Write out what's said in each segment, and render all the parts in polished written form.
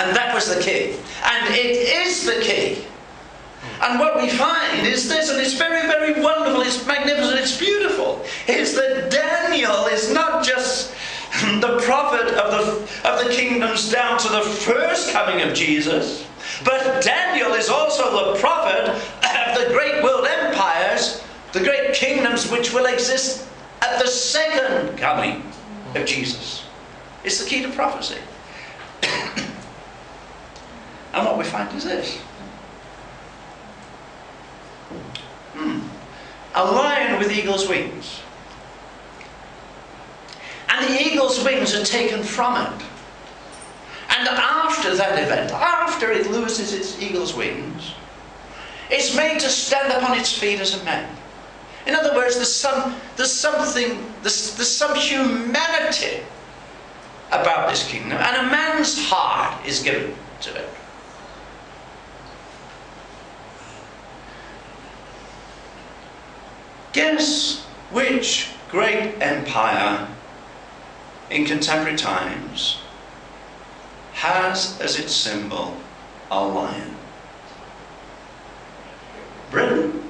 And that was the key. And it is the key. And what we find is this, and it's very, very wonderful, it's magnificent, it's beautiful, is that Daniel is not just the prophet of the kingdoms down to the first coming of Jesus, but Daniel is also the prophet of the great world empires, the great kingdoms which will exist at the second coming of Jesus. It's the key to prophecy. And what we find is this. A lion with eagle's wings. And the eagle's wings are taken from it. And after that event, after it loses its eagle's wings, it's made to stand upon its feet as a man. In other words, there's some humanity about this kingdom, and a man's heart is given to it. Guess which great empire in contemporary times has as its symbol a lion? Britain,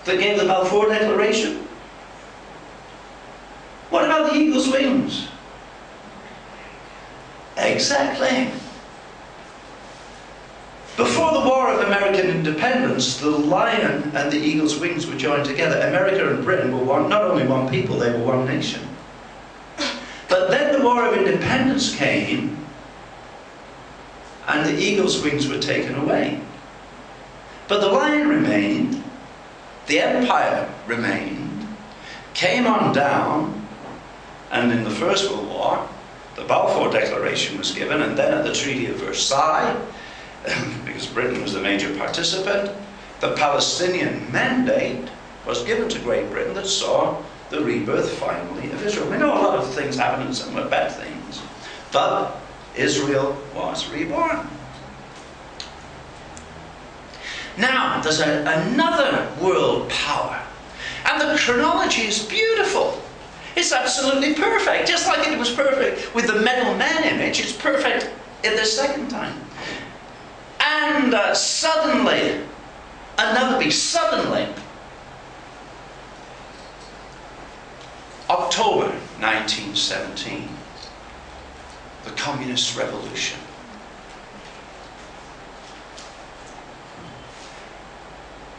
that gave the Balfour Declaration. What about the eagle's wings? Exactly. Before the War of American Independence, the lion and the eagle's wings were joined together. America and Britain were one, not only one people, they were one nation. But then the War of Independence came, and the eagle's wings were taken away. But the lion remained, the empire remained, came on down, and in the First World War, the Balfour Declaration was given, and then at the Treaty of Versailles, because Britain was the major participant, the Palestinian Mandate was given to Great Britain that saw the rebirth finally of Israel. We know a lot of things happened and some were bad things, but Israel was reborn. Now, there's another world power, and the chronology is beautiful. It's absolutely perfect, just like it was perfect with the metal man image. It's perfect in the second time. And suddenly, another beast, suddenly, October 1917, the Communist Revolution.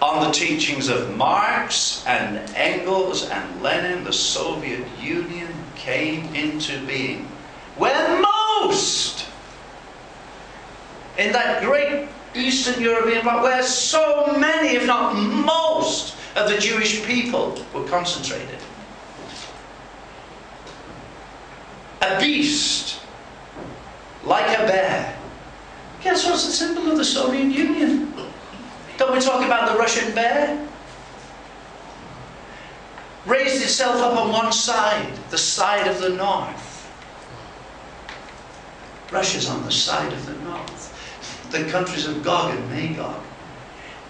On the teachings of Marx and Engels and Lenin, the Soviet Union came into being. Where most, in that great Eastern European bloc, where so many, if not most, of the Jewish people were concentrated. A beast, like a bear. Guess what's the symbol of the Soviet Union? Don't we talk about the Russian bear? Raised itself up on one side, the side of the north. Russia's on the side of the north. The countries of Gog and Magog.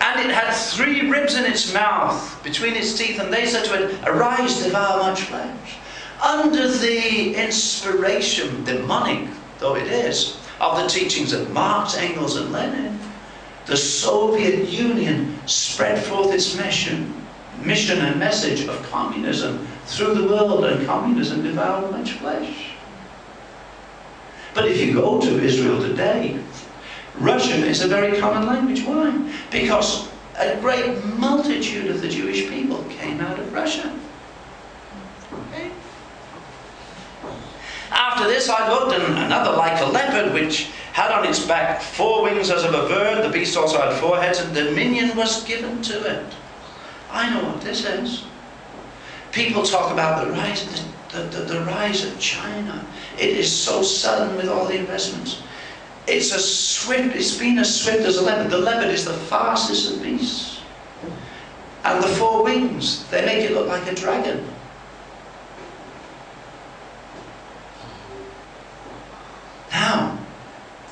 And it had 3 ribs in its mouth, between its teeth, and they said to it, "Arise, devour much flesh." Under the inspiration, demonic though it is, of the teachings of Marx, Engels and Lenin, the Soviet Union spread forth its mission and message of communism through the world, and communism devoured much flesh. But if you go to Israel today, Russian is a very common language. Why? Because a great multitude of the Jewish people came out of Russia. Okay? After this I looked, and another like a leopard, which had on its back 4 wings as of a bird. The beast also had 4 heads, and dominion was given to it. I know what this is. People talk about the rise of China. It is so sudden with all the investments. It's been as swift as a leopard. The leopard is the fastest of beasts. And the 4 wings, they make it look like a dragon. Now,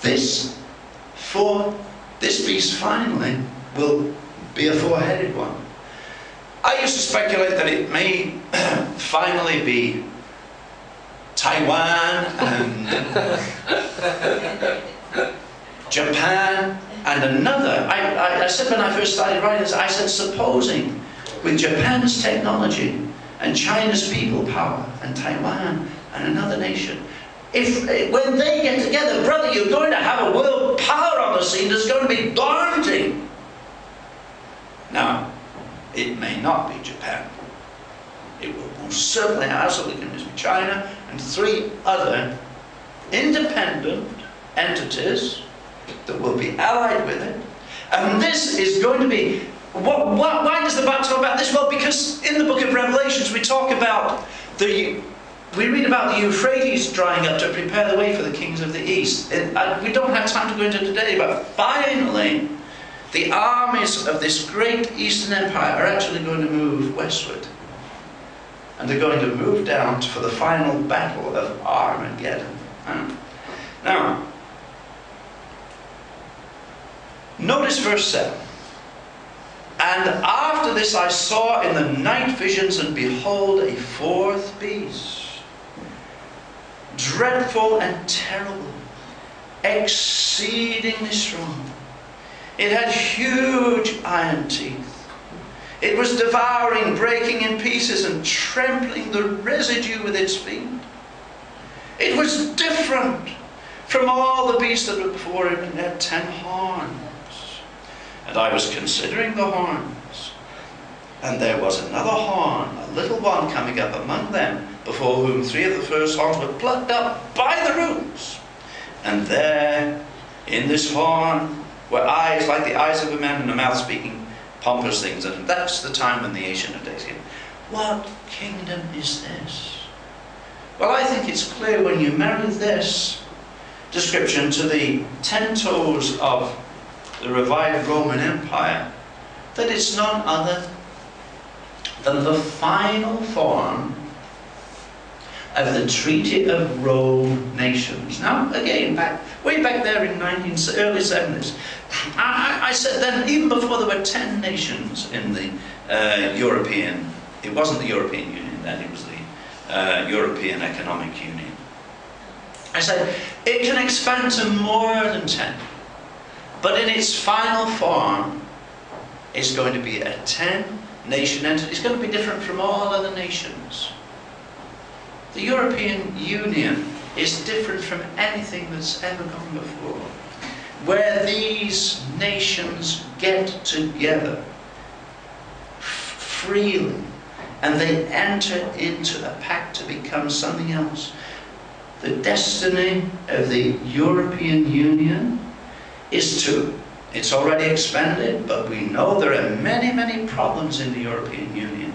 this beast finally will be a 4-headed one. I used to speculate that it may finally be Taiwan and Japan, and another. I said when I first started writing this, I said, supposing with Japan's technology and China's people power and Taiwan and another nation, when they get together, brother, you're going to have a world power on the scene that's going to be daunting. Now, it may not be Japan. It will most certainly absolutely be China and 3 other independent entities that will be allied with it. And this is going to be... why does the Bible talk about this? Well, because in the book of Revelations we talk about we read about the Euphrates drying up to prepare the way for the kings of the east. We don't have time to go into it today, but finally the armies of this great Eastern Empire are actually going to move westward. And they're going to move down for the final battle of Armageddon. Now, notice verse 7. And after this I saw in the night visions, and behold, a 4th beast, dreadful and terrible, exceedingly strong. It had huge iron teeth. It was devouring, breaking in pieces, and trampling the residue with its feet. It was different from all the beasts that were before it, and had 10 horns. And I was considering the horns, and there was another horn, a little one, coming up among them, before whom 3 of the first horns were plucked up by the roots. And there, in this horn, were eyes like the eyes of a man, and a mouth speaking pompous things. And that's the time when the Ancient of Days came. What kingdom is this? Well, I think it's clear when you marry this description to the 10 toes of the revived Roman Empire, that it's none other than the final form of the Treaty of Rome nations. Now, again, way back there in early 70s, I said then, even before there were 10 nations in the European, it wasn't the European Union then, it was the European Economic Union. I said, it can expand to more than 10. But in its final form, it's going to be a 10-nation entity. It's going to be different from all other nations. The European Union is different from anything that's ever gone before. Where these nations get together freely and they enter into a pact to become something else. The destiny of the European Union is it's already expanded, but we know there are many, many problems in the European Union.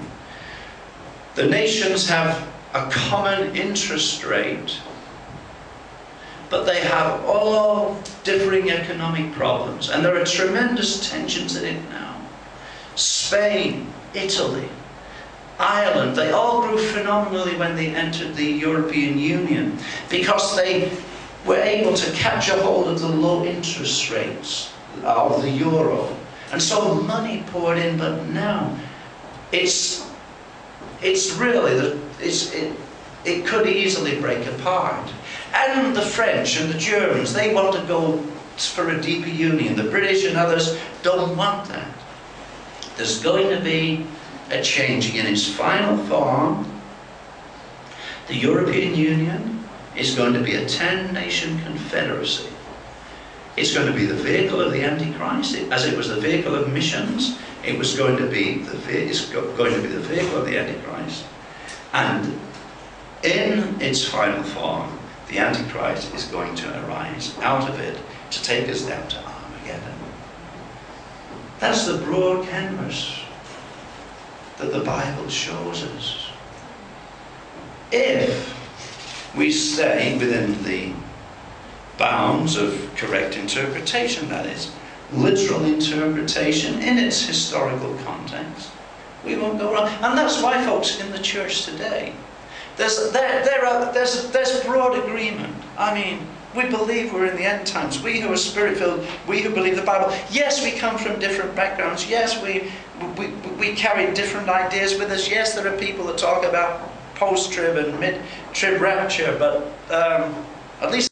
The nations have a common interest rate, but they have all differing economic problems, and there are tremendous tensions in it now. Spain, Italy, Ireland, they all grew phenomenally when they entered the European Union because they were able to catch a hold of the low interest rates of the euro. And so money poured in, but now it's really, it could easily break apart. And the French and the Germans, they want to go for a deeper union. The British and others don't want that. There's going to be a changing in its final form. The European Union is going to be a 10-nation confederacy. It's going to be the vehicle of the Antichrist. As it was the vehicle of missions, it's going to be the vehicle of the Antichrist. And in its final form, the Antichrist is going to arise out of it to take us down to Armageddon. That's the broad canvas that the Bible shows us. If we stay within the bounds of correct interpretation, that is, literal interpretation in its historical context, we won't go wrong. And that's why, folks, in the church today, there's broad agreement. I mean, we believe we're in the end times. We who are spirit-filled, we who believe the Bible, yes, we come from different backgrounds. Yes, we carry different ideas with us. Yes, there are people that talk about post-trib and mid-trib rapture, but at least